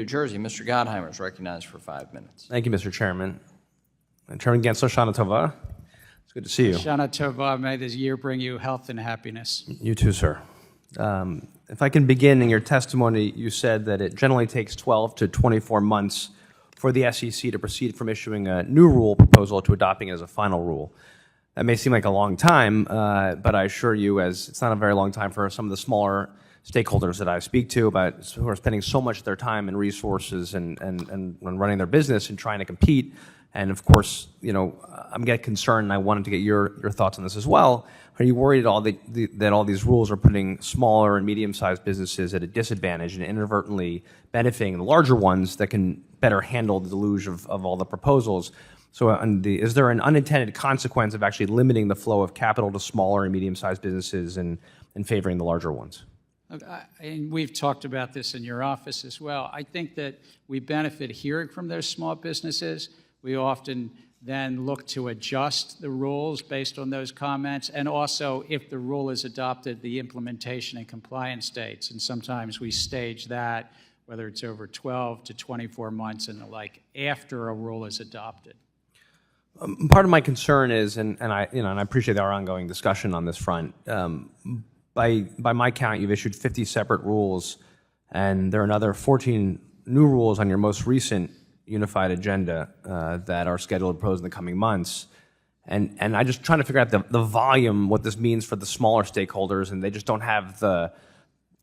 New Jersey, Mr. Gottheimer is recognized for 5 minutes. Thank you, Mr. Chairman. Chairman Gensler, Shana Tova. It's good to see you. Shana Tova, may this year bring you health and happiness. You too, sir. If I can begin, in your testimony, you said that it generally takes 12 to 24 months for the SEC to proceed from issuing a new rule proposal to adopting it as a final rule. That may seem like a long time, but I assure you, as it's not a very long time for some of the smaller stakeholders that I speak to who are spending so much of their time and resources and running their business and trying to compete. And of course, you know, I'm getting concerned, and I wanted to get your thoughts on this as well. Are you worried at all that all these rules are putting smaller and medium-sized businesses at a disadvantage and inadvertently benefiting the larger ones that can better handle the deluge of all the proposals? So is there an unintended consequence of actually limiting the flow of capital to smaller and medium-sized businesses and favoring the larger ones? Look, and we've talked about this in your office as well. I think that we benefit hearing from those small businesses. We often then look to adjust the rules based on those comments, and also, if the rule is adopted, the implementation and compliance dates. And sometimes we stage that, whether it's over 12 to 24 months and the like, after a rule is adopted. Part of my concern is, and I appreciate our ongoing discussion on this front. By my count, you've issued 50 separate rules, and there are another 14 new rules on your most recent unified agenda that are scheduled to propose in the coming months. And I'm just trying to figure out the volume, what this means for the smaller stakeholders, and they just don't have the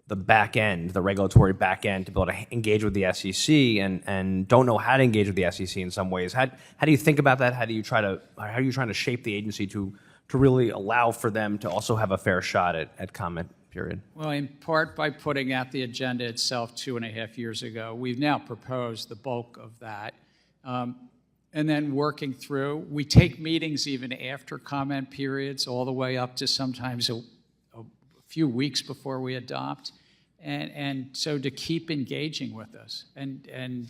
back end, the regulatory back end to be able to engage with the SEC and don't know how to engage with the SEC in some ways. How do you think about that? How are you trying to shape the agency to really allow for them to also have a fair shot at comment period? Well, in part by putting out the agenda itself 2.5 years ago. We've now proposed the bulk of that. And then working through, we take meetings even after comment periods, all the way up to sometimes a few weeks before we adopt. And so to keep engaging with us. And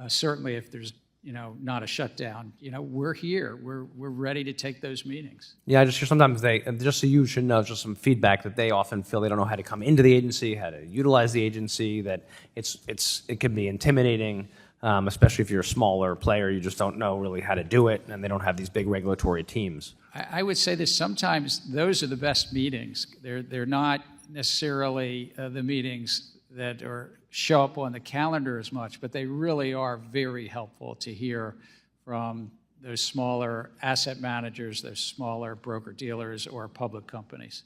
certainly if there's not a shutdown. We're here. We're ready to take those meetings. Yeah, I just hear sometimes just so you should know, just some feedback that they often feel they don't know how to come into the agency, how to utilize the agency, that it can be intimidating, especially if you're a smaller player. You just don't know really how to do it, and they don't have these big regulatory teams. I would say that sometimes those are the best meetings. They're not necessarily the meetings that show up on the calendar as much, but they really are very helpful to hear from those smaller asset managers, those smaller broker-dealers, or public companies.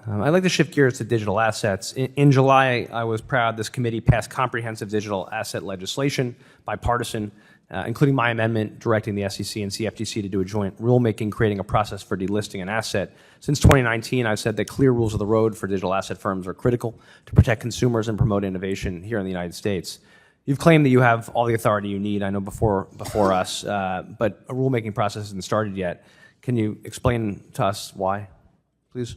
I'd like to shift gears to digital assets. In July, I was proud this committee passed comprehensive digital asset legislation, bipartisan, including my amendment directing the SEC and CFTC to do a joint rulemaking, creating a process for delisting an asset. Since 2019, I've said that clear rules of the road for digital asset firms are critical to protect consumers and promote innovation here in the United States. You've claimed that you have all the authority you need, I know, before us, but a rulemaking process hasn't started yet. Can you explain to us why, please?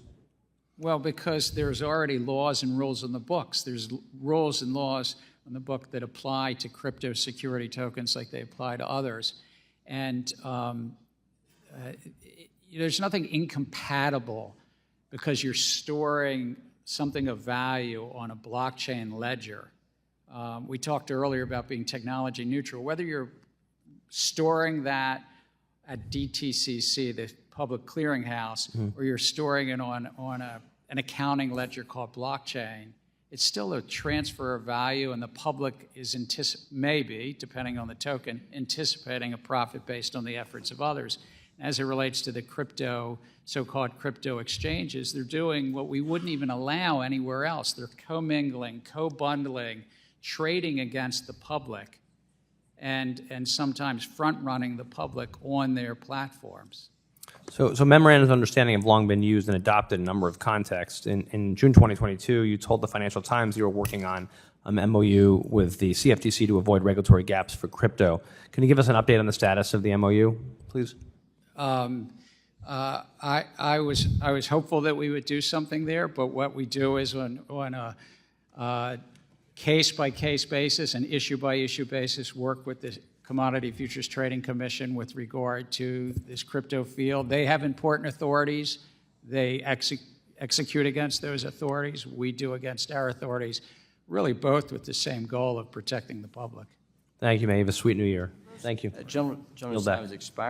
Well, because there's already laws and rules in the books. There's rules and laws in the book that apply to crypto security tokens like they apply to others. And there's nothing incompatible because you're storing something of value on a blockchain ledger. We talked earlier about being technology neutral. Whether you're storing that at DTCC, the public clearinghouse, or you're storing it on an accounting ledger called blockchain, it's still a transfer of value, and the public is maybe, depending on the token, anticipating a profit based on the efforts of others. As it relates to the so-called crypto exchanges, they're doing what we wouldn't even allow anywhere else. They're commingling, co-bundling, trading against the public, and sometimes front-running the public on their platforms. So memorandums of understanding have long been used and adopted in a number of contexts. In June 2022, you told the Financial Times you were working on an MOU with the CFTC to avoid regulatory gaps for crypto. Can you give us an update on the status of the MOU, please? I was hopeful that we would do something there, but what we do is on a case-by-case basis and issue-by-issue basis work with the Commodity Futures Trading Commission with regard to this crypto field. They have important authorities. They execute against those authorities. We do against our authorities. really both with the same goal of protecting the public. Thank you, May. Have a sweet new year. Thank you. Gentleman's Yield back. time has expired.